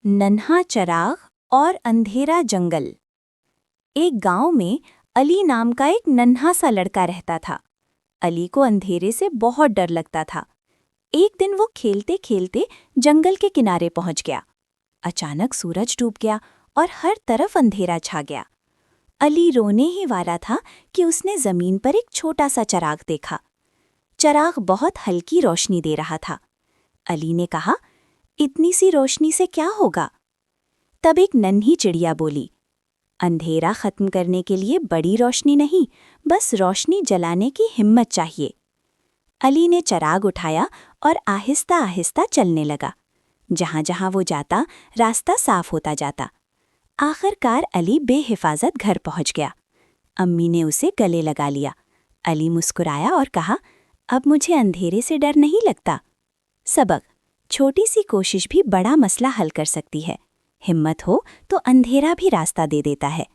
नन्हा चराग और अंधेरा जंगल। एक गांव में अली नाम का एक नन्हा सा लड़का रहता था। अली को अंधेरे से बहुत डर लगता था। एक दिन वो खेलते खेलते जंगल के किनारे पहुंच गया। अचानक सूरज डूब गया और हर तरफ अंधेरा छा गया। अली रोने ही वाला था कि उसने जमीन पर एक छोटा सा चराग देखा। चराग बहुत हल्की रोशनी दे रहा था। अली ने कहा, इतनी सी रोशनी से क्या होगा? तब एक नन्ही चिड़िया बोली, अंधेरा खत्म करने के लिए बड़ी रोशनी नहीं, बस रोशनी जलाने की हिम्मत चाहिए। अली ने चराग उठाया और आहिस्ता आहिस्ता चलने लगा। जहां जहां वो जाता, रास्ता साफ होता जाता। आखिरकार अली बेहिफाजत घर पहुंच गया। अम्मी ने उसे गले लगा लिया। अली मुस्कुराया और कहा, अब मुझे अंधेरे से डर नहीं लगता। सबक: छोटी सी कोशिश भी बड़ा मसला हल कर सकती है। हिम्मत हो तो अंधेरा भी रास्ता दे देता है।